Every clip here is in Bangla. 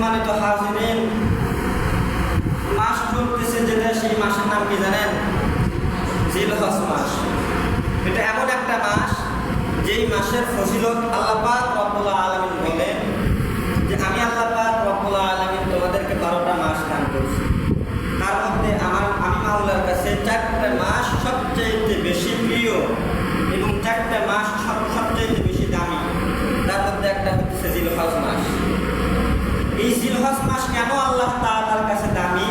সম্মানিত হাজিরিন, মাস চলতেছে যেটা, সেই মাসের নাম কি জানেন? জিলহজ মাস। এটা এমন একটা মাস যেই মাসের ফজিলত আল্লাহ পাক রব্বুল আলামিন বলেন যে আমি আল্লাহ পাক রব্বুল আলামিন তোমাদেরকে 12টা মাস দান করছি। তার মধ্যে আমি মাওলার কাছে 4টা মাস সবচেয়ে বেশি প্রিয় এবং 4টা মাস সবচেয়ে বেশি দামি। তার মধ্যে একটা হচ্ছে জিলহজ মাস। এই জিলহজ মাস কেন আল্লাহ তাআলার কাছে দামি?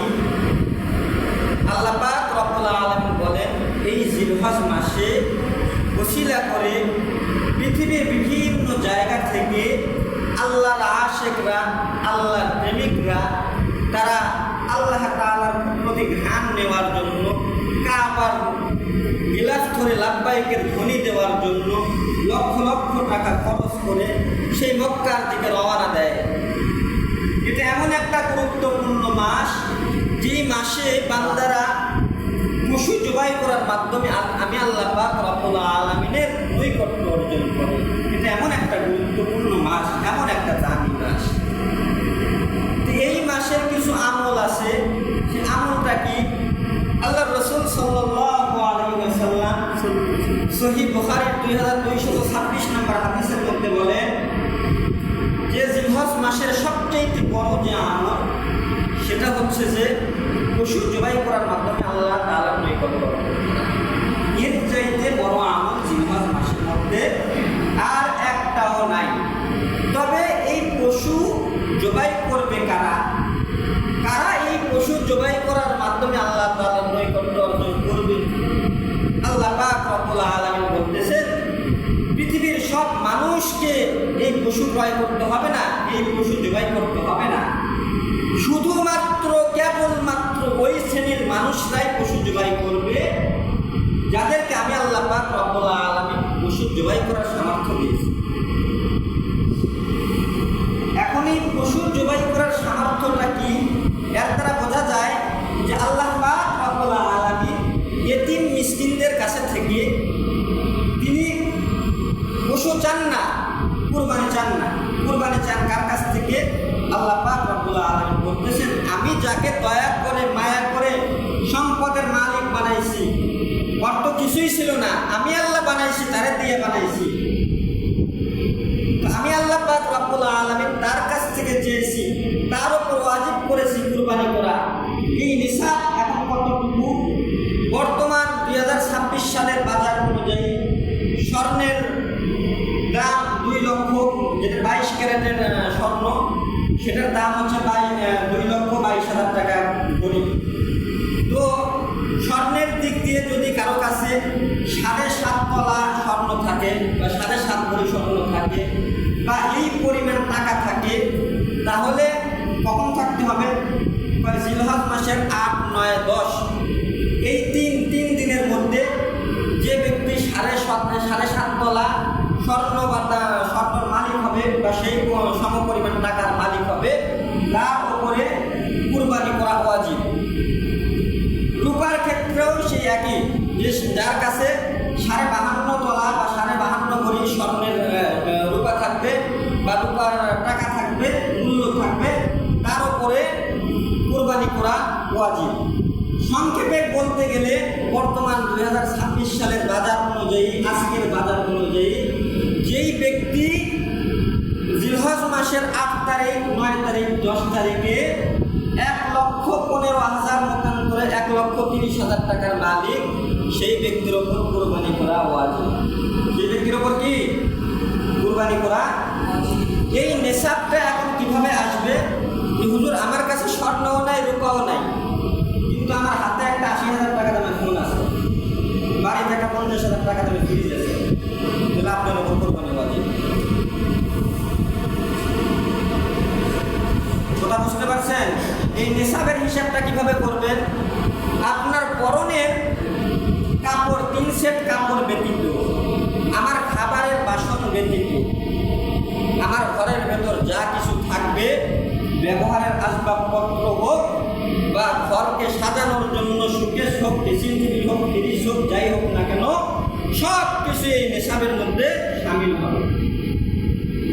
আল্লাহ পাক রব্বুল আলামিন বলেন এই জিলহজ মাসে ওসিলা করে পৃথিবীর বিভিন্ন জায়গা থেকে আল্লাহর আশিকরা, আল্লাহর প্রেমিকরা, তারা আল্লাহ তাআলার প্রতি ঘ্রাণ নেওয়ার জন্য, কাবার গিলাফ ধরে লাব্বাইকের ধ্বনি দেওয়ার জন্য লক্ষ লক্ষ টাকা খরচ করে সেই মক্কার দিকে রওনা দেয়। এটা এমন একটা গুরুত্বপূর্ণ মাস, যেই মাসে বান্দারা পশু জবাই করার মাধ্যমে আমি আল্লাহ পাক রব্বুল আলামিনের নৈকট্য অর্জন করে। এটা এমন একটা গুরুত্বপূর্ণ মাস, এমন একটা দামি মাস। এই মাসের কিছু আমল আছে। সেই আমলটা কি? আল্লাহ রাসূল সাল্লাল্লাহু আলাইহি ওয়াসাল্লাম সহিহ বুখারীর 2226 নম্বর হাদিসের মধ্যে বলেন যে জিলহজ মাসের সবচেয়ে বড় যে আমল সেটা হচ্ছে যে পশু জবাই করার মাধ্যমে আল্লাহ তাআলার নৈকট্য। এর চাইতে বড় আমল জিলহজ মাসের মধ্যে আর একটাও নাই। তবে এই পশু জবাই করবে কারা? কারা এই পশু জবাই করার মাধ্যমে আল্লাহ তাআলার নৈকট্য অর্জন করবে? আল্লাহ পাক রব্বুল আলামিন বলতেছেন পৃথিবীর সব মানুষকে এই পশু ক্রয় করতে হবে না, এই পশু জবাই করতে হবে না। শুধুমাত্র কেবলমাত্র ওই শ্রেণীর মানুষরাই পশু জবাই করবে যাদেরকে আমি আল্লাহ পাক রব্বুল আলামিন পশু জবাই করার সামর্থ্য দিয়েছি। এখন এই পশু জবাই করার সামর্থ্যটা কি? এর দ্বারা বোঝা যায় যে আল্লাহ পাক রব্বুল আলামিন ইতিম মিসকিনদের কাছে থেকে তিনি পশু চান না, কুরবানি চান না। কুরবানি চান কার কাছ থেকে? আল্লাহ পাক রব্বুল আলামিন বলতেছেন আমি যাকে দয়া করে মায়া করে সম্পদের মালিক বানাইছি, অর্থ কিছুই ছিল না, আমি আল্লাহ বানাইছি, তারে দিয়ে বানাইছি। আমি আল্লাহ পাক রব্বুল আলামিন তার কাছ থেকে চেয়েছি, তার উপর ওয়াজিব করেছি কুরবানি করা। এই নিসাব এখন কতটুকু? বর্তমান 2026 সালের বাজার অনুযায়ী স্বর্ণের দাম 2 লক্ষ, যেটা 22 ক্যারেটের স্বর্ণ, সেটার দাম হচ্ছে 2,22,000 টাকা গরিব। তো স্বর্ণের দিক দিয়ে যদি কারো কাছে 7.5 তোলা স্বর্ণ থাকে বা 7.5 ভরি স্বর্ণ থাকে বা এই পরিমাণ টাকা থাকে, তাহলে কখন থাকতে হবে? জিলহজ মাসের 8, 9, 10 এই তিন দিনের মধ্যে যে ব্যক্তি 7.5 তোলা স্বর্ণ বা স্বর্ণর মালিক হবে বা সেই সমপরিমাণ টাকার মালিক হবে, তার উপরে কুরবানি করা ওয়াজিব। রূপার ক্ষেত্রেও সেই একই, যে যার কাছে 52.5 তোলা বা 52.5 ভরি স্বর্ণের রূপা থাকবে বা রূপার টাকা থাকবে, মূল্য থাকবে, তার উপরে কুরবানি করা ওয়াজিব। সংক্ষেপে বলতে গেলে বর্তমান 2026 সালের বাজার অনুযায়ী, আজকের বাজার অনুযায়ী যেই ব্যক্তি জিলহজ মাসের 8 তারিখ, 9 তারিখ, 10 তারিখে 1,15,000 মতন করে 1,30,000 টাকার মালিক, সেই ব্যক্তির ওপর কুরবানি করা ওয়াজিব। সেই ব্যক্তির ওপর কি কুরবানি করা? এই নেশাবটা এখন কিভাবে আসবে? যে হুজুর আমার কাছে স্বর্ণও নাই, রূপাও নাই, কিন্তু আমার হাতে একটা 80,000 টাকা দামের ফোন আছে, বাড়িতে একটা 50,000 টাকা দামের ফ্রিজ আছে, তাহলে আপনার ওপর কুরবানি ওয়াজিব। কথা বুঝতে পারছেন? এই নেশাবের হিসাবটা কিভাবে করবেন? আপনার পরনের কাপড় 3 সেট কাপড় ব্যতীত, আমার খাবারের বাসন ব্যতীত, আমার ঘরের ভেতর যা কিছু থাকবে, ব্যবহারের আসবাবপত্র হোক বা ঘরকে সাজানোর জন্য শোকেস হোক, ড্রেসিং টেবিল হোক, ফ্রিজ হোক, যাই হোক না কেন, সব কিছু এই নেশাবের মধ্যে সামিল হবে।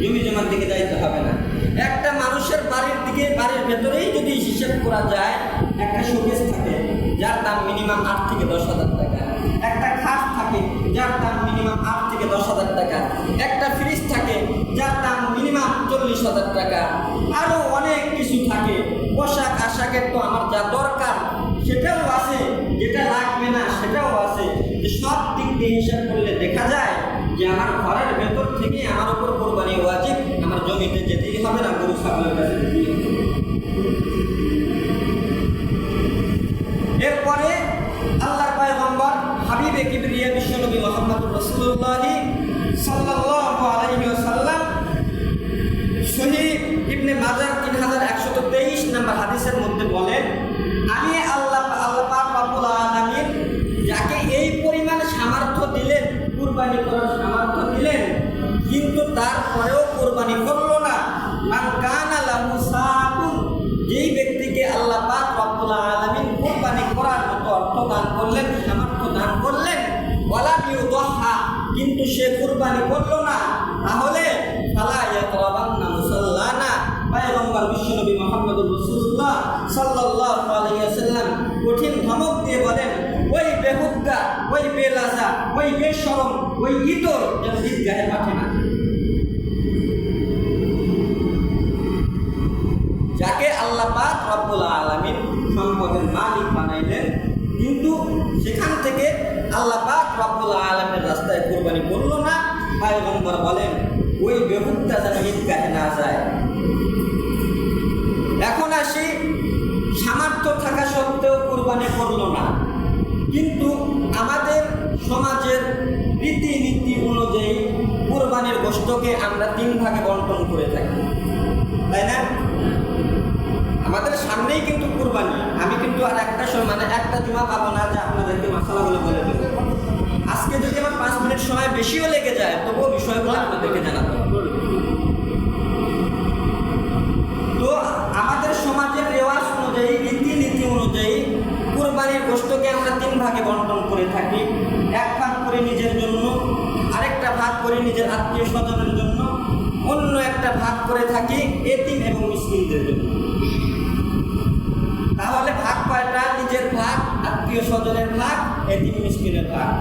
জমি জমার দিকে যাইতে হবে না। একটা মানুষের বাড়ির দিকে হিসেব করা যায়, একটা শোকেস থাকে যার দাম মিনিমাম 8 থেকে 10,000 টাকা, একটা খাট থাকে যার দাম মিনিমাম 8 থেকে 10,000 টাকা, একটা ফ্রিজ থাকে যার দাম মিনিমাম 40,000 টাকা, আরও অনেক কিছু থাকে। পোশাক আশাকের তো আমার যা দরকার সেটাও আছে, যেটা লাগবে না সেটাও আছে। যে সব দিক দিয়ে হিসাব করলে দেখা যায় যে আমার ঘরের ভেতর থেকে আমার উপর কোরবানি ওয়াজিব, আমার জমিতে যেতেই হবে না, গরু ছাগলের কাছে যেতেই হবে। এরপরে আল্লাহর পয়গম্বর হাবিবে কিবরিয়া বিশ্বনবী মুহাম্মদুর রাসূলুল্লাহ সাল্লাল্লাহু আলাইহি ওয়াসাল্লাম সহিহ ইবনে মাজাহ 3123 নম্বর হাদিসের মধ্যে বলেন, আমি আল্লাহ পাক রব্বুল আলামিন যাকে এই পরিমাণ সামর্থ্য দিলেন, কুরবানি করার সামর্থ্য দিলেন, কিন্তু তারপরেও কুরবানি করলো না। মান কানা লাহু সাআতুন, যেই ব্যক্তিকে আল্লাহ পাক রব্বুল আলামিন কুরবানি করার মতো অর্থ দান করলেন, সামর্থ্য দান করলেন, ওয়ালা ইউদহা, কিন্তু সে কুরবানি করলো না, তাহলে ফালা ইয়াকরাবান্না মুসাল্লানা। পয়গম্বর বিশ্বনবী মুহাম্মদুর রাসূলুল্লাহ সাল্লাল্লাহু আলাইহি ওয়াসাল্লাম কঠিন ধমক দিয়ে বলেন, ওই বেহুদা, ওই বেলাজা, ওই বেশরম, ওই ইতর যেন ঈদগাহে মাঠে না। যাকে আল্লাহ পাক রব্বুল আলামিন সম্পদের মালিক বানাইলেন, কিন্তু সেখান থেকে আল্লাহ পাক রব্বুল আলামিনের রাস্তায় কুরবানি করলো না, পয়গম্বর বলেন ওই বেহুদা যেন ঈদগাহে না যায়। এখন আসি, সামর্থ্য থাকা সত্ত্বেও কুরবানি করলো না, কিন্তু আমাদের সমাজের রীতিনীতি অনুযায়ী কুরবানির গোশতকে আমরা 3 ভাগে বণ্টন করে থাকি, তাই না? আমাদের সামনেই কিন্তু কুরবানি। আমি কিন্তু আর একটা একটা জুমা পাবো না যে আপনাদেরকে মশলাগুলো বলে দেবো। আজকে যদি আমার 5 মিনিট সময় বেশিও লেগে যায়, তবুও বিষয়গুলো আপনাদেরকে জানাবো। তো আমাদের সমাজের রেওয়াজ অনুযায়ী, রীতিনীতি অনুযায়ী কুরবানির গোশতকে আমরা 3 ভাগে বণ্টন করে থাকি। 1 ভাগ করে নিজের জন্য, আরেকটা ভাগ করে নিজের আত্মীয় স্বজনের জন্য, অন্য একটা ভাগ করে থাকি এতিম এবং মিসকিনদের জন্য। তাহলে ভাগ কয়টা? নিজের ভাগ, আত্মীয় স্বজনের ভাগ, এতিম মিসকিনের ভাগ।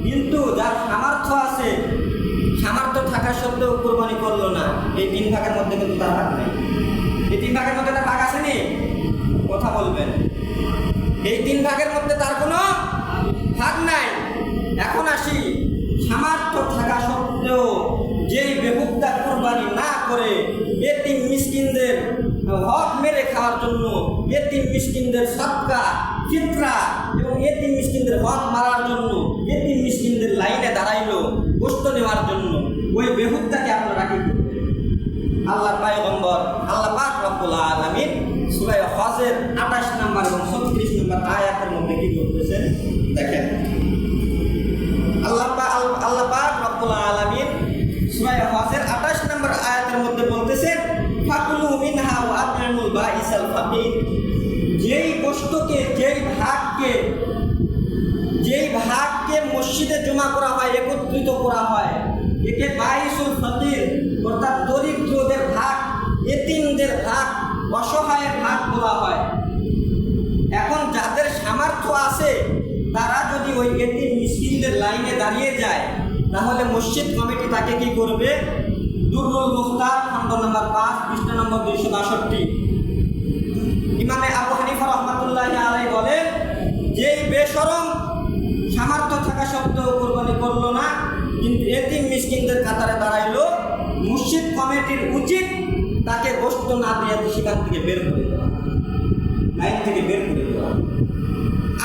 কিন্তু যার সামর্থ্য আছে, সামর্থ্য থাকা সত্ত্বেও কুরবানি করলো না, এই 3 ভাগের মধ্যে কিন্তু তার ভাগ নেই। এই 3 ভাগের মধ্যে তার ভাগ আসেনি? কথা বলবেন। এই 3 ভাগের মধ্যে তার কোনো ভাগ নাই। এখন আসি, সামর্থ্য থাকা সত্ত্বেও যেই বেহুদা কুরবানি না করে এতিম মিসকিনদের হক মেরে খাওয়ার জন্য, এতিম মিসকিনদের সদকা, ফিতরা এবং এতিম মিসকিনদের হক মারার জন্য এতিম মিসকিনদের লাইনে দাঁড়াইলো গোশত নেওয়ার জন্য, ওই বেহুদাকে আপনারা কি করবেন? আল্লাহর পয়গম্বর আল্লাহ পাক রব্বুল আলামিন সূরা হজের 28 নম্বর এবং 36 নম্বর আয়াতের মধ্যে কি বলতেছেন দেখেন। আল্লাহ পাক রব্বুল আলামিন সূরা হজের 28 নম্বর আয়াতের মধ্যে বলতেছেন, ফাকুলু মিনহা ওয়া আত'ইমুল বাঈসাল ফাকির, যেই গোশতকে, যেই ভাগকে মসজিদে জমা করা হয়, একত্রিত করা হয়, একে বাঈসুল ফাকির অর্থাৎ দরিদ্রদের ভাগ, এতিমদের ভাগ, অসহায়ের ভাগ বলা হয়। এখন যাদের সামর্থ্য আছে তারা যদি ওই এতিম মিসকিনদের লাইনে দাঁড়িয়ে যায়, তাহলে মসজিদ কমিটি তাকে কি করবে? দুরুল মুখতার খণ্ড নম্বর 5 পৃষ্ঠা নম্বর 262, ইমামে আবু হানিফা রাহমাতুল্লাহি আলাইহি বলেন, যেই বেশরম সামর্থ্য থাকা সত্ত্বেও কুরবানি করলো না, কিন্তু এতিম মিসকিনদের কাতারে দাঁড়াইলো, মসজিদ কমিটির উচিত তাকে গোশত না দিয়ে সেখান থেকে বের করে দেওয়া, লাইন থেকে বের করে দেওয়া।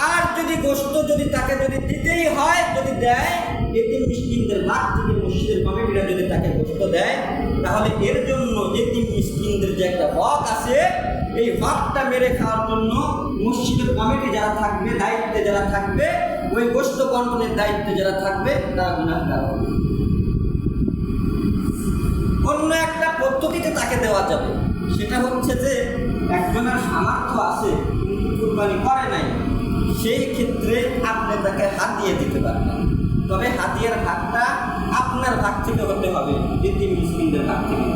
আর যদি গোশত তাকে দিতেই হয়, যদি দেয়, এতিম মিসকিনদের ভাগ থেকে মসজিদের কমিটিরা যদি তাকে গোশত দেয়, তাহলে এর জন্য এতিম মিসকিনদের যে একটা হক আছে, এই হকটা মেরে খাওয়ার জন্য মসজিদের কমিটি যারা থাকবে, দায়িত্বে যারা থাকবে, ওই গোশত বণ্টনের দায়িত্বে যারা থাকবে, তারা গুনাহগার হবে। অন্য একটা পদ্ধতিতে তাকে দেওয়া যাবে, সেটা হচ্ছে যে একজনের সামর্থ্য আছে কিন্তু কুরবানি করে নাই, সেই ক্ষেত্রে আপনি তাকে হাদিয়া দিতে পারবেন। তবে হাদিয়ার ভাগটা আপনার ভাগ থেকে হতে হবে, এতিম মিসকিনদের ভাগ থেকে।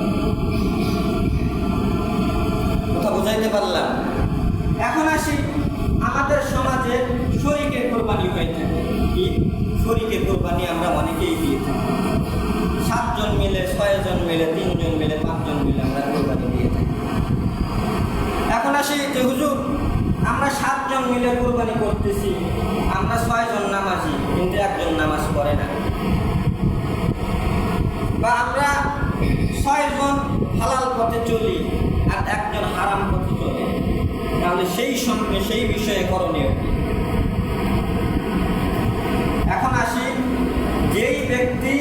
কথা বুঝাইতে পারলাম? এখন আসি আমাদের সমাজে শরীকে কোরবানি হয়ে থাকে। কি শরীকে কোরবানি আমরা অনেকেই দিয়ে থাকি। 7 জন মিলে, 6 জন মিলে, 3 জন মিলে, 5 জন মিলে আমরা কোরবানি দিয়ে থাকি। এখন আসি যে হুজুর আমরা 7 জন মিলে কোরবানি করতেছি, আমরা 6 জন নামাজি কিন্তু 1 জন নামাজ পড়ে না, বা আমরা 6 জন হালাল পথে চলি আর 1 জন হারাম পথে চলে, তাহলে সেই বিষয়ে করণীয় কি? এখন আসি, যেই ব্যক্তি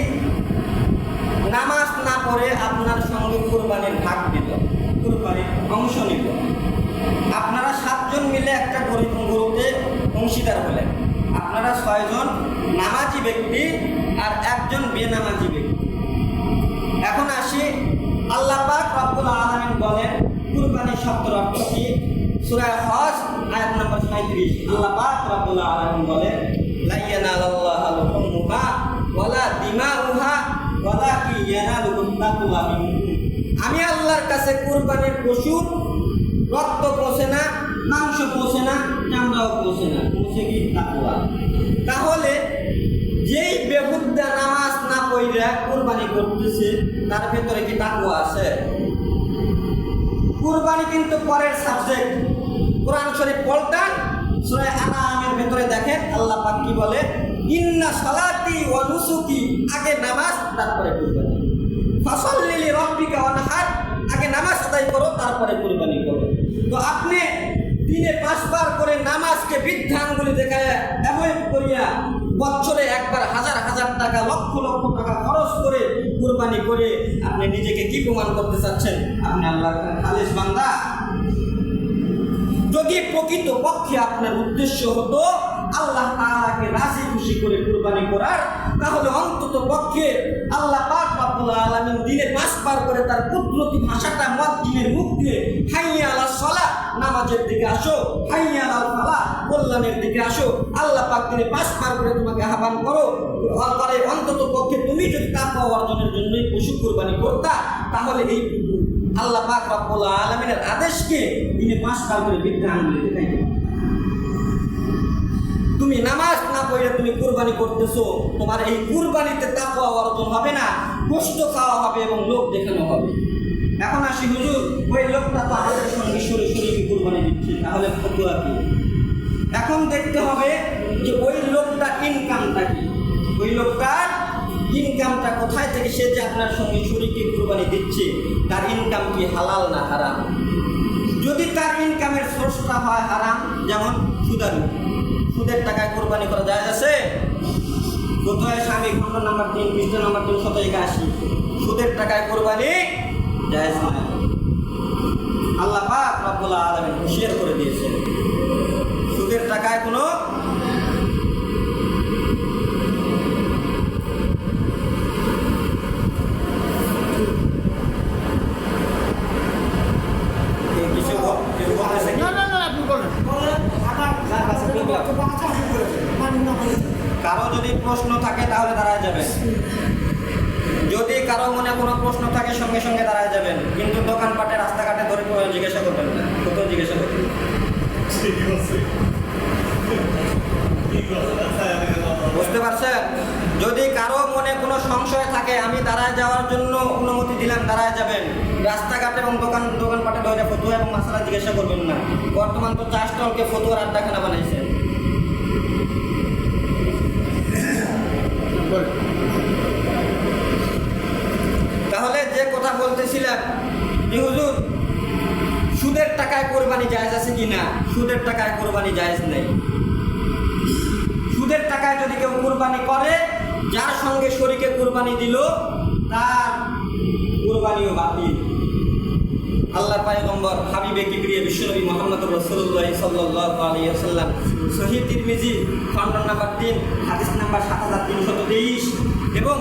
নামাজ না পড়ে আপনার সঙ্গে কোরবানির ভাগ দিল, কোরবানির অংশ নিল, আপনারা 7 জন মিলে একটা গরুতে অংশীদার হলেন, আপনারা 6 জন নামাজি ব্যক্তি আর 1 জন বেনামাজি ব্যক্তি। এখন আসি, আল্লাহ পাক রব্বুল আলামিন বলেন কুরবানি শব্দের অর্থ কি? সূরা হজ আয়াত নম্বর 37 আল্লাহ পাক রব্বুল আলামিন বলেন লা ইয়ানালাল্লাহু লুহুমুহা ওয়ালা দিমাউহা ওয়ালাকিন ইয়ানালুহুত তাকওয়া মিনকুম। আমি আল্লাহর কাছে কুরবানির পশুর রক্ত পৌঁছে না, মাংস পৌঁছে না, চামড়াও পৌঁছে না, পৌঁছে কি? তাকওয়া। তাহলে যেই বেহুদা নামাজ না পড়ে কুরবানি করতেছে তার ভেতরে কি তাকওয়া আছে? কুরবানি কিন্তু পরের সাবজেক্ট। কোরআন শরীফ পড়তেন, সূরা আনআমের ভেতরে দেখেন আল্লাহ পাক কি বলে, ইন্না সালাতি ওয়া নুসুকি, আগে নামাজ তারপরে কুরবানি। ফাসাল্লি লিরাব্বিকা ওয়ানহার, আগে নামাজ আদায় করো তারপরে কুরবানি করো। তো আপনি দিনে 5 বার করে নামাজকে বৃদ্ধাঙ্গুলি দেখায় অ্যাভয়েড করিয়া বছরে একবার হাজার হাজার টাকা, লক্ষ লক্ষ টাকা খরচ করে কুরবানি করে আপনি নিজেকে কি প্রমাণ করতে চাচ্ছেন? আপনি আল্লাহর খালিস বান্দা। যদি প্রকৃত পক্ষে আপনার উদ্দেশ্য হতো আল্লাহ তাআলাকে রাজি খুশি করে কুরবানি করার, তাহলে অন্তত পক্ষে আল্লাহ পাক রব্বুল আলামিন দিনে 5 বার করে তার কুদরতি ভাষাটা মুয়াজ্জিনের মুখ দিয়ে হাইয়া আলাস সালাহ, নামাজের দিকে আসো, হাইয়া আলাল ফালাহ, কল্যাণের দিকে আসো, আল্লাহ পাক দিনে 5 বার করে তোমাকে আহ্বান করো করে। অন্তত পক্ষে তুমি যদি তাকওয়া অর্জনের জন্য পশু কুরবানি করতা, তাহলে এই আল্লাহ পাক রব্বুল আলামিনের আদেশকে দিনে 5 বার করে বৃদ্ধা আঙ্গুলে দেখাইতে। তুমি নামাজ না পড়ে তুমি কুরবানি করতেছো, তোমার এই কুরবানিতে তাকওয়া অর্জন হবে না, কষ্ট খাওয়া হবে এবং লোক দেখানো হবে। এখন আসি হুজুর, ওই লোকটা তো আমাদের সঙ্গে সরাসরি কুরবানি দিচ্ছে, তাহলে ফতোয়া কি? এখন দেখতে হবে যে ওই লোকটা ইনকামটা কি, ওই লোকটার ইনকামটা কোথায় থেকে, সে যে আপনার সঙ্গে শরীকে কুরবানি দিচ্ছে তার ইনকাম কি হালাল না হারাম? যদি তার ইনকামের সোর্সটা হয় হারাম, যেমন সুদারু, সুদের টাকায় কোরবানি করা যায় আছে? কোথায় স্বামী খণ্ড নাম্বার 3 পৃষ্ঠা নাম্বার 380, সুদের টাকায় কোরবানি জায়েজ নয়। আল্লাহ পাক রব্বুল আলামিন হুঁশিয়ার করে দিয়েছেন সুদের টাকায় কোনো কারো যদি প্রশ্ন থাকে তাহলে দাঁড়ায় যাবেন। যদি কারো মনে কোনো প্রশ্ন থাকে সঙ্গে সঙ্গে দাঁড়ায় যাবেন, কিন্তু দোকানপাটে রাস্তাঘাটে ধরে জিজ্ঞাসা করবেন না, কোথাও জিজ্ঞাসা করবেন। বুঝতে পারছেন? যদি কারো মনে কোনো সংশয় থাকে, আমি দাঁড়ায় যাওয়ার জন্য অনুমতি দিলাম, দাঁড়ায় যাবেন। রাস্তাঘাটে এবং দোকানপাটে ধরে ফতুয়া এবং মাসালা জিজ্ঞাসা করবেন না। বর্তমান তো 4 স্টলকে ফতুয়ার আড্ডাখানা বানাইছে। তাহলে যে কথা বলতেছিলাম যে হুজুর সুদের টাকায় কোরবানি জায়েজ আছে কিনা? সুদের টাকায় কোরবানি জায়েজ নেই। সুদের টাকায় যদি কেউ কোরবানি করে, যার সঙ্গে শরীকে কোরবানি দিল তার কোরবানিও বাতিল। আল্লাহর পয়গম্বর হাবিবে কিবরিয়া বিশ্বনবী মুহাম্মদুর রাসূলুল্লাহ সাল্লাল্লাহু আলাইহি ওয়াসাল্লাম সহিহ তিরমিজি খণ্ড নাম্বার 3 হাদিস নাম্বার 7323 এবং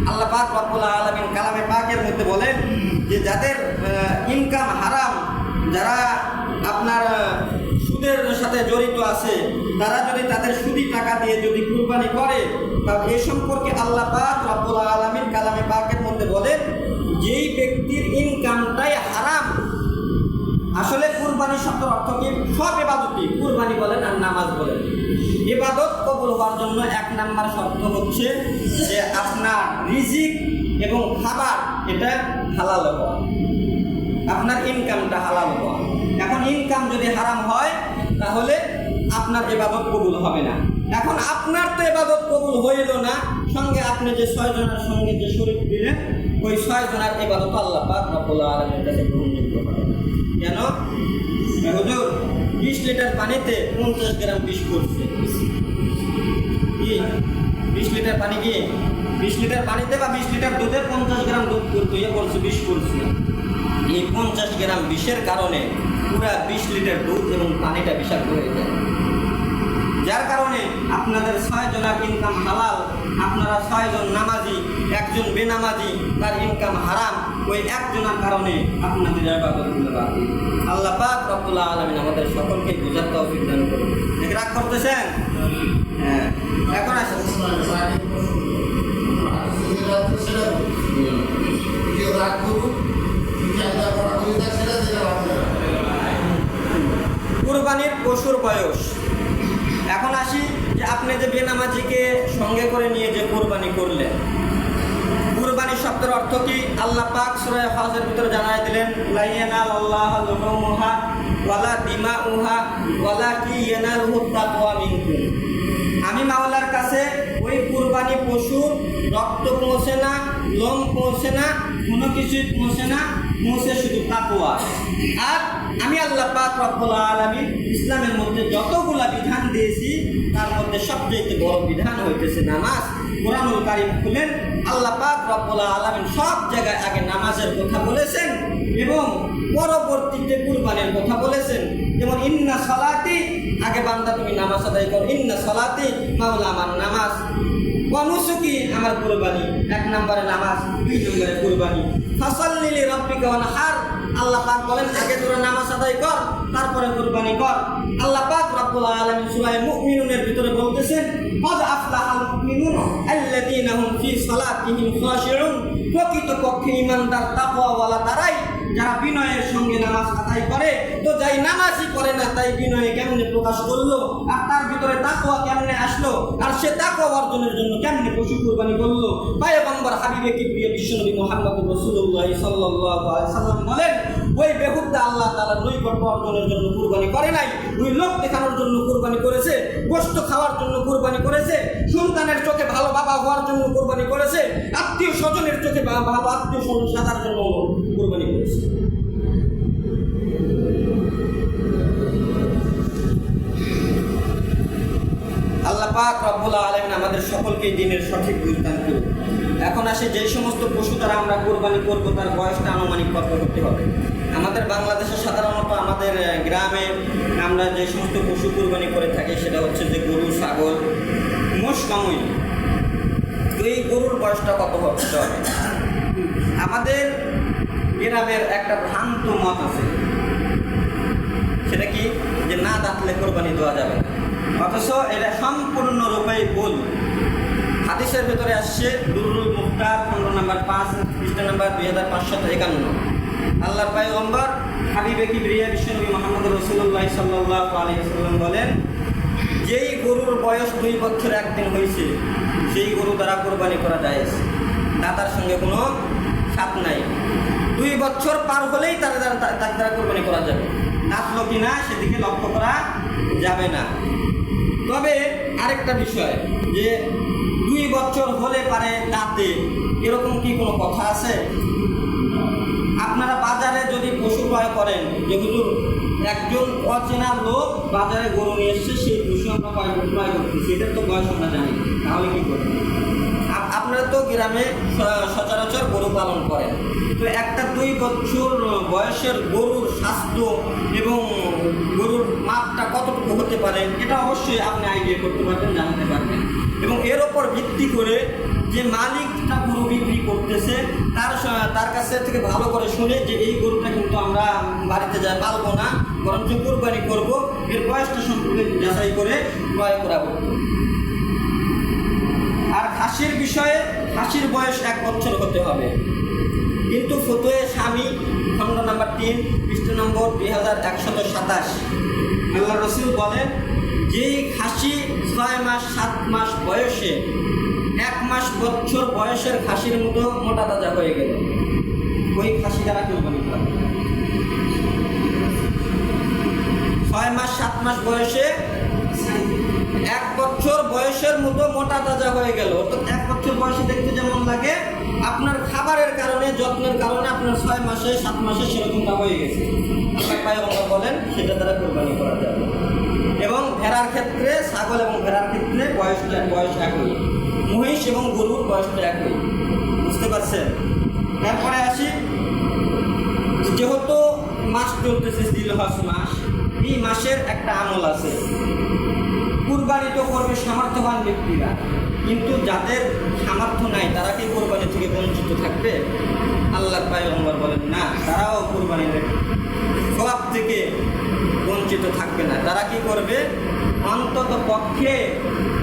আল্লাহ পাক রব্বুল আলামিন কালামে পাকের মধ্যে বলেন যে যাদের ইনকাম হারাম, যারা আপনার সুদের সাথে জড়িত আছে, তারা যদি তাদের সুদি টাকা দিয়ে যদি কুরবানি করে, তবে এ সম্পর্কে আল্লাহ পাক রব্বুল আলামিন কালামে পাকের মধ্যে বলেন যেই ব্যক্তির ইনকামটাই হারাম, আসলে কুরবানি কুরবানি শব্দের অর্থ কি? সব ইবাদতই, কুরবানি বলেন আর নামাজ বলেন, ইবাদত কবুল হওয়ার জন্য এক নাম্বার শর্ত হচ্ছে যে আপনার রিজিক এবং খাবার এটা হালাল হওয়া, আপনার ইনকামটা হালাল হওয়া। এখন ইনকাম যদি হারাম হয় তাহলে আপনার ইবাদত কবুল হবে না। এখন আপনার তো ইবাদত কবুল হইল না, সঙ্গে আপনি যে 6 জনের সঙ্গে যে শরীক দিলেন ওই 6 জনের ইবাদত আল্লাহ পাক রব্বুল আলামিনের কাছে গ্রহণযোগ্য হবে না। কেন? হুজুর 20 লিটার পানিতে 50 গ্রাম বিষ করছে, কি 20 লিটার পানি কি 20 লিটার পানিতে বা 20 লিটার দুধে 50 গ্রাম দুধ করছে বিষ করছে। এই 50 গ্রাম বিষের কারণে পুরা 20 লিটার দুধ এবং পানিটা বিষাক্ত হয়ে যায়, যার কারণে আপনাদের 6 জনের ইনকাম হালাল, আপনারা 6 জন নামাজি, একজন বেনামাজি, তার ইনকাম হারাম, ওই একজনের কারণে আপনাদের ইবাদতগুলো বাতিল। আল্লাহ পাক রব্বুল আলামিন আমাদের সকলকে বুঝার তৌফিক দান করুন। দেখে রাগ করতেছেন? হ্যাঁ, এখন আসেন কুরবানির পশুর বয়স। এখন আসি যে আপনি যে বেনামাজিকে সঙ্গে করে নিয়ে যে কুরবানি করলেন, কুরবানি শব্দের অর্থ কি? আল্লাহ পাক সূরা হজের ভিতরে জানাই দিলেন, লা ইয়ানালাল্লাহু লুহুমুহা ওয়ালা দিমাউহা ওয়ালাকিন ইয়ানালুহু তাকওয়া মিনকুম। আমি মাওলার কাছে ওই কুরবানি পশুর রক্ত পৌঁছে না, লোম পৌঁছে না, কোনো কিছুই পৌঁছে না, পৌঁছে শুধু তাকওয়া। আর আমি আল্লাহ পাক রব্বুল আলামিন ইসলামের মধ্যে যতগুলা বিধান দিয়েছি তার মধ্যে সবচেয়ে বড় বিধান হইতেছে নামাজ। কোরআনুল কারীম খুলেন, আল্লাহ পাক রব্বুল আলামিন সব জায়গায় আগে নামাজের কথা বলেছেন এবং পরবর্তীতে কুরবানির কথা বলেছেন। যেমন ইন্না সালাতি, আগে বান্দা তুমি নামাজ আদায় করো, ইন্না সালাতি মাওলা আমার নামাজ, ওয়া নুসুকি আমার কুরবানি। 1 নম্বরে নামাজ, 2 নম্বরে কুরবানি। ফাসাল্লি লিরাব্বিকা ওয়ানহার, আল্লাহ পাক বলেন আগে তোরা নামাজ আদায় কর তারপরে কুরবানি কর। আল্লাহ পাক রব্বুল আলামিন সূরা মুমিনুনের ভিতরে বলতেছেন, ক্বাদ আফলাহাল মুমিনুন আল্লাযীনা হুম ফি সালাতিহিম খাশিউন। প্রকৃতপক্ষে ঈমানদার তাকওয়াওয়ালা তারাই যারা বিনয়ের সঙ্গে নামাজ আদায় করে। তো যাই নামাজই করে না তাই বিনয়ে কেমনে প্রকাশ করলো, আর তার ভিতরে তাকওয়া কেমনে আসলো, আর সে তাকওয়া অর্জনের জন্য কেমনে পশু কুরবানি করলো? পয়গম্বর হাবিবে কিবরিয়া বিশ্বনবী মুহাম্মদুর রাসূলুল্লাহ সাল্লাল্লাহু আলাইহি সাল্লাম বলেন, ওই বেহুদা আল্লাহ তাআলার নৈকট্য অর্জনের জন্য কুরবানি করে নাই, ওই লোক দেখানোর জন্য কুরবানি করেছে, গোশত খাওয়ার জন্য কুরবানি করেছে, সন্তানের চোখে ভালো বাবা হওয়ার জন্য কুরবানি করেছে, আত্মীয় স্বজনের চোখে ভালো আত্মীয় স্বজন সাজার জন্য কুরবানি করেছে। আল্লাহ পাক রব্বুল আলামিন আমাদের সকলকে দিনের সঠিক বুঝ দান করুন। এখন আসে যে সমস্ত পশু দ্বারা আমরা কুরবানি করব তার বয়সটা আনুমানিক কত হতে হবে। আমাদের বাংলাদেশে সাধারণত আমাদের গ্রামে আমরা যে সমস্ত পশু কুরবানি করে থাকি সেটা হচ্ছে যে গরু, ছাগল, মোষ, কামুই। তো এই গরুর বয়সটা কত হতে হবে? আমাদের গ্রামের একটা ভ্রান্ত মত আছে, সেটা কি যে না দাঁতলে কোরবানি দেওয়া যাবে না, অথচ এটা সম্পূর্ণরূপে ভুল। হাদিসের ভিতরে আসছে দুরুল মুখতার 15 নম্বর 5 পৃষ্ঠা নম্বর 2551। আল্লাহর পয়গম্বর হাবিবে কিবরিয়া বিশ্বনবী মুহাম্মদ রাসূলুল্লাহ সাল্লাল্লাহু আলাইহি ওয়াসাল্লাম বলেন, যেই গরুর বয়স 2 বছর 1 দিন হয়েছে সেই গরু দ্বারা কোরবানি করা জায়েজ, দাতার সঙ্গে কোনো সাথ নাই। 2 বছর পার হলেই তার দ্বারা কোরবানি করা যাবে, নাচলো কিনা সেদিকে লক্ষ্য করা যাবে না। তবে আরেকটা বিষয় যে 2 বছর হলে পারে দাঁতে, এরকম কি কোনো কথা আছে? আপনারা বাজারে যদি পশু ক্রয় করেন, যে হুজুর একজন অচেনা লোক বাজারে গরু নিয়ে এসছে, সেই পশু আমরা ক্রয় করতেছি, এটার তো বয়স আমরা জানি, তাহলে কি করবেন? আপনারা তো গ্রামে সচরাচর গরু পালন করেন, তো একটা 2 বছর বয়সের গরুর স্বাস্থ্য এবং গরুর মাপটা কতটুকু হতে পারে এটা অবশ্যই আপনি আইডিয়া করতে পারবেন, জানতে পারবেন। এবং এর ওপর ভিত্তি করে যে মালিকটা গরু বিক্রি করতেছে তার কাছে থেকে ভালো করে শুনে যে এই গরুটা কিন্তু আমরা বাড়িতে যাই পালবো না, বরঞ্চ কুরবানি করবো, এর বয়সটা সম্পর্কে যাচাই করে ক্রয় করা হতো। আর খাসির বিষয়ে, খাসির বয়স 1 বছর হতে হবে, কিন্তু ফতোয়ে স্বামী খণ্ড নম্বর 3 পৃষ্ঠা হাদিসটির নম্বর 2127। আল্লাহ রসুল বলেন, যেই খাসি 6 মাস 7 মাস বয়সে 1 মাস বছর বয়সের খাসির মতো মোটা তাজা হয়ে গেল, ওই খাসি দ্বারা কুরবানি করা। 6 মাস 7 মাস বয়সে 1 বছর বয়সের মতো মোটা তাজা হয়ে গেল, অর্থাৎ 1 বছর বয়সে দেখতে যেমন লাগে, আপনার খাবারের কারণে যত্নের কারণে আপনার 6 মাসে 7 মাসে সেরকমটা হয়ে গেছে, আল্লাহ পয়গম্বর বলেন সেটা দ্বারা কুরবানি করা যাবে। এবং ভেড়ার ক্ষেত্রে, ছাগল এবং ভেড়ার ক্ষেত্রে বয়স একই, মহিষ এবং গরুর বয়সটা একই। বুঝতে পারছেন? তারপরে আসি, যেহেতু মাস চলতেছে জিলহজ মাস, এই মাসের একটা আমল আছে। কুরবানি তো করবে সামর্থ্যবান ব্যক্তিরা, কিন্তু যাদের সামর্থ্য নাই তারা কি কুরবানি থেকে বঞ্চিত থাকবে? আল্লাহর পয়গম্বর বলেন না, তারাও কুরবানির সওয়াব থেকে বঞ্চিত থাকবে না। তারা কি করবে? অন্তত পক্ষে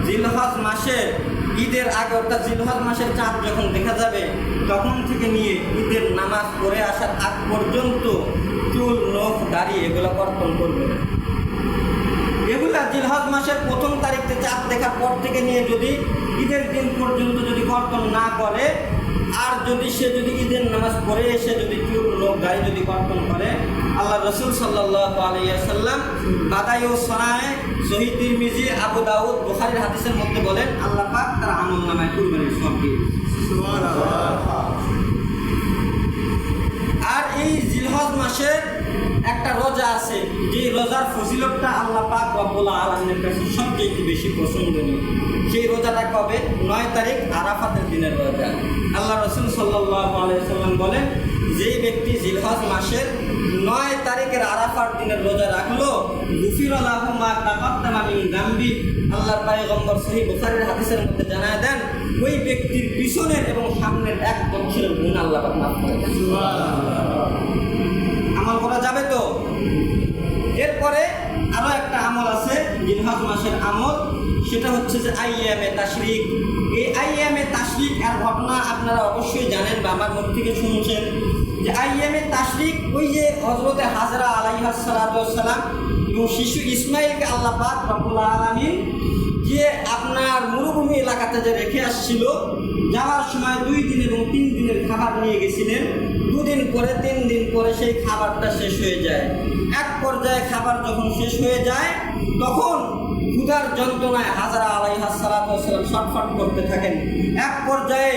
জিলহজ মাসের ঈদের আগে, অর্থাৎ জিলহজ মাসের চাঁদ যখন দেখা যাবে তখন থেকে নিয়ে ঈদের নামাজ পড়ে আসার আগ পর্যন্ত চুল, নখ, দাড়ি এগুলো কর্তন করবে না। এগুলা জিলহজ মাসের 1 তারিখে চাঁদ দেখার পর থেকে নিয়ে যদি ঈদের দিন পর্যন্ত যদি কর্তন না করে, আর যদি সে ঈদের নামাজ পড়ে এসে যদি চুল, নখ, দাড়ি যদি কর্তন করে, আল্লাহ রসুল সাল্লাল্লাহু আলাইহি ওয়াসাল্লাম বাদায়ু সনায়ে সহিহ তিরমিজি, আবু দাউদ, বুখারীর হাদিসের মধ্যে বলেন, আল্লাহ পাক তার আমলনামায় কুরবানির সওয়াব দিয়ে দিয়েছেন। সুবহানাল্লাহ। আর এই জিলহজ মাসের একটা রোজা আছে, যে রোজার ফজিলতটা আল্লাহ পাক রব্বুল আলামিনের কাছে সবচেয়ে বেশি পছন্দনীয়। সেই রোজাটা কবে? 9 তারিখ আরাফাতের দিনের রোজা। আল্লাহ রসুল সাল্লাল্লাহু আলাইহি ওয়াসাল্লাম বলেন, যেই ব্যক্তি জিলহজ মাসের 9 তারিখের আরাফার দিনের রোজা রাখলো, গুফিরা লাহু মা তাকাদ্দামা মিন যামবি। আল্লাহর পয়গম্বর সহিহ বুখারীর হাদিসের মধ্যে জানায় দেন, ওই ব্যক্তির পিছনের এবং সামনের 1 বছরের গুনাহ আল্লাহ পাক মাফ করে দেন। সুবহানাল্লাহ। আমল করা যাবে তো? এরপরে আরো একটা আমল আছে জিলহজ মাসের আমল, সেটা হচ্ছে যে আইয়ামে তাশরিক। এই আইয়ামে তাশরিক এর ঘটনা আপনারা অবশ্যই জানেন বা আমার মুখ থেকে শুনছেন, যে আইয়ামে তাশরিক ওই যে হযরতে হাজরা আলাইহিস সালাতু ওয়াস সালাম এবং শিশু ইসমাইলকে আল্লাহ পাক রব্বুল আলামিন যে আপনার মরুভূমি এলাকাতে যে রেখে আসছিল, যাওয়ার সময় 2 দিন এবং 3 দিনের খাবার নিয়ে গেছিলেন। 2 দিন পরে 3 দিন পরে সেই খাবারটা শেষ হয়ে যায়। এক পর্যায়ে খাবার যখন শেষ হয়ে যায়, তখন ক্ষুধার যন্ত্রণায় হাজরা আলাইহিস সালাতু ওয়াস সালাম ছটফট করতে থাকেন। এক পর্যায়ে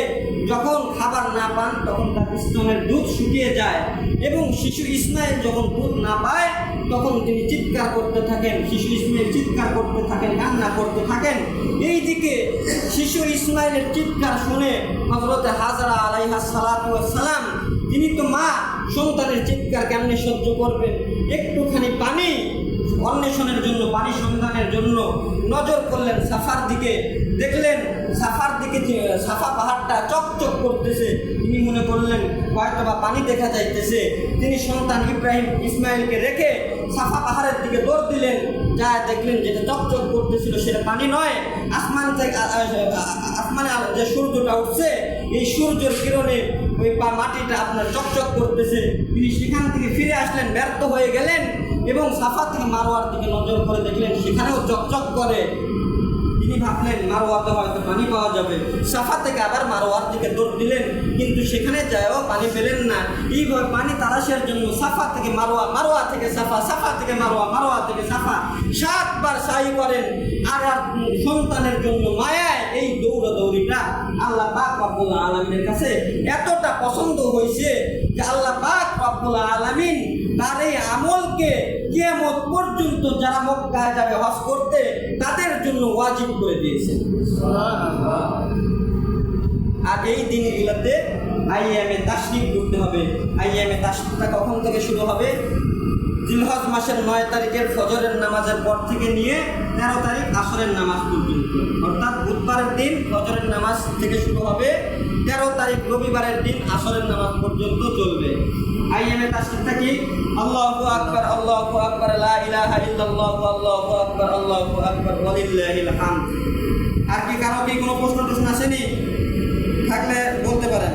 যখন খাবার না পান, তখন তার স্তনের দুধ শুকিয়ে যায় এবং শিশু ইসমাইল যখন দুধ না পায়, তখন তিনি চিৎকার করতে থাকেন। শিশু ইসমাইল চিৎকার করতে থাকেন, কান্না করতে থাকেন। এইদিকে শিশু ইসমাইলের চিৎকার শুনে হযরতে হাজরা আলাইহিস সালাতু ওয়াস সালাম, তিনি তো মা, সন্তানের চিৎকার কেমনে সহ্য করবেন, একটুখানি পানি অন্বেষণের জন্য, পানি সন্ধানের জন্য নজর করলেন সাফার দিকে। দেখলেন সাফার দিকে সাফা পাহাড়টা চকচক করতেছে। তিনি মনে করলেন হয়তো বা পানি দেখা যাইতেছে। তিনি সন্তান ইসমাইলকে রেখে সাফা পাহাড়ের দিকে দৌড় দিলেন। যা দেখলেন যেটা চকচক করতেছিল সেটা পানি নয়, আসমানে যে সূর্যটা উঠছে, এই সূর্যের কিরণে ওই মাটিটা আপনার চকচক করতেছে। তিনি সেখান থেকে ফিরে আসলেন, ব্যর্থ হয়ে গেলেন এবং সাফা থেকে মারোয়ার দিকে নজর করে দেখলেন সেখানেও চকচক করে। তিনি ভাবলেন মারোয়াতে হয়তো পানি পাওয়া যাবে। সাফা থেকে আবার মারোয়ার দিকে দৌড় দিলেন, কিন্তু সেখানে যায়ও পানি পেলেন না। এইভাবে পানি তালাশের জন্য সাফা থেকে মারোয়া, মারোয়া থেকে সাফা, সাফা থেকে মারোয়া, মারোয়া থেকে সাফা 7 বার সাই করেন। আর সন্তানের জন্য মায়ায় এই দৌড়াদৌড়িটা আল্লাহ পাক রব্বুল আলামিনের কাছে এতটা পছন্দ হয়েছে যে আল্লাহ পাক রব্বুল আলামিন তার এই আমলকে কিয়ামত পর্যন্ত যারা মক্কায় যাবে হজ করতে, তাদের জন্য ওয়াজিব করে দিয়েছেন। আর এই দিনগুলোতে আইয়ামে তাশরিক করতে হবে। আইয়ামে তাশরিকটা কখন থেকে শুরু হবে? জিলহজ মাসের 9 তারিখের ফজরের নামাজের পর থেকে নিয়ে 13 তারিখ আসরের নামাজ পর্যন্ত, অর্থাৎ বুধবারের দিন ফজরের নামাজ থেকে শুরু হবে, 13 তারিখ রবিবারের দিন আসরের নামাজ পর্যন্ত চলবে। আইয়ামে তাশরিকটা কি? আল্লাহু আকবার, আল্লাহু আকবার, লা ইলাহা ইল্লাল্লাহু, আল্লাহু আকবার, আল্লাহু আকবার, ওয়ালিল্লাহিল হামদ। আর কি কারো কি কোনো প্রশ্ন আসেনি? থাকলে বলতে পারেন।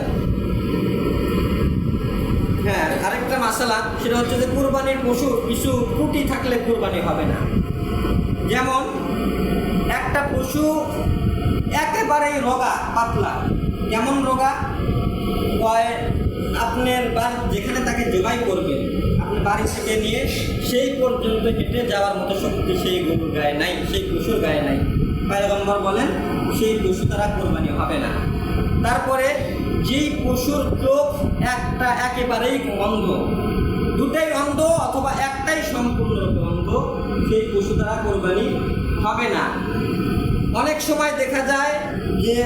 হ্যাঁ, আরেকটা মাসালা, সেটা হচ্ছে যে কুরবানির পশুর কিছু ত্রুটি থাকলে কুরবানি হবে না। যেমন একটা পশু একেবারেই রোগা পাতলা, কেমন রোগা, আপনার যেখানে তাকে জবাই করবেন আপনি বাড়ি থেকে নিয়ে সেই পর্যন্ত হেঁটে যাওয়ার মতো শক্তি সেই গরুর গায়ে নাই, সেই পশুর গায়ে নাই। পয়গম্বর বলেন সেই পশু দ্বারা কোরবানি হবে না। তারপরে যেই পশুর চোখ একটা একেবারেই অন্ধ, দুটাই অন্ধ অথবা একটাই সম্পূর্ণরূপে অন্ধ, সেই পশু দ্বারা কোরবানি হবে না। অনেক সময় দেখা যায় যে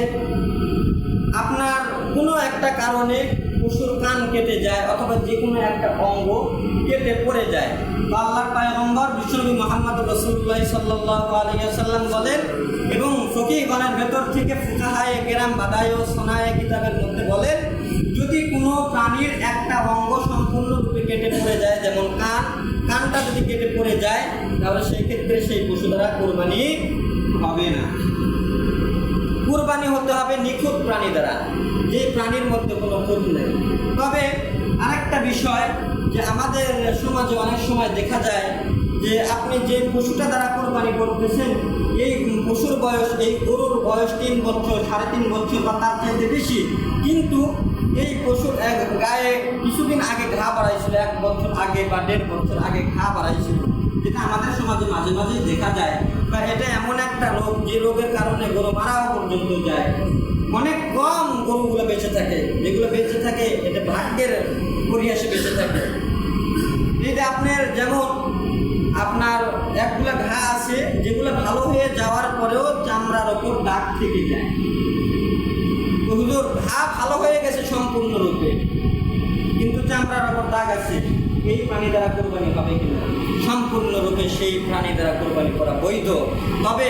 আপনার কোনো একটা কারণে পশুর কান কেটে যায় অথবা যে কোনো একটা অঙ্গ কেটে পড়ে যায়। আল্লাহর পয়গম্বর বিশ্বনবী মুহাম্মদ রাসূলুল্লাহ সাল্লাল্লাহু আলাইহি ওয়াসাল্লাম বলেন, এবং ফকিহগণের ভেতর থেকে ফুকাহায়ে কেরাম বাদায়ে সোনায়ে কিতাবের মধ্যে বলেন, যদি কোনো প্রাণীর একটা অঙ্গ সম্পূর্ণরূপে কেটে পড়ে যায়, যেমন কানটা যদি কেটে পড়ে যায়, তাহলে সেই ক্ষেত্রে সেই পশু দ্বারা কোরবানি হবে না। কুরবানি হতে হবে নিখুঁত প্রাণী দ্বারা, যে প্রাণীর মধ্যে কোনো খুঁত নেই। তবে আরেকটা বিষয়, যে আমাদের সমাজে অনেক সময় দেখা যায় যে আপনি যে পশুটা দ্বারা কোরবানি করতেছেন, এই পশুর বয়স, এই গরুর বয়স 3 বছর, 3.5 বছর বা তার চাইতে বেশি, কিন্তু এই পশুর গায়ে কিছুদিন আগে ঘা বাড়াইছিল, 1 বছর আগে বা 1.5 বছর আগে ঘা বাড়াইছিল, যেটা আমাদের সমাজে মাঝে মাঝেই দেখা যায়। বা এটা এমন একটা রোগ, যে রোগের কারণে গরু মারাও পর্যন্ত যায়। অনেক কম গরুগুলো বেঁচে থাকে, যেগুলো বেঁচে থাকে এটা ভাগ্যের পরিহাসে বেঁচে থাকে। এটা আপনার যেমন আপনার একগুলা ঘা আছে যেগুলো ভালো হয়ে যাওয়ার পরেও চামড়ার ওপর দাগ থেকে যায়। তো হুজুর ঘা ভালো হয়ে গেছে সম্পূর্ণরূপে, কিন্তু চামড়ার ওপর দাগ আছে, এই প্রাণী দ্বারা কোরবানি হবে কিনা? সম্পূর্ণরূপে সেই প্রাণী দ্বারা কোরবানি করা বৈধ। তবে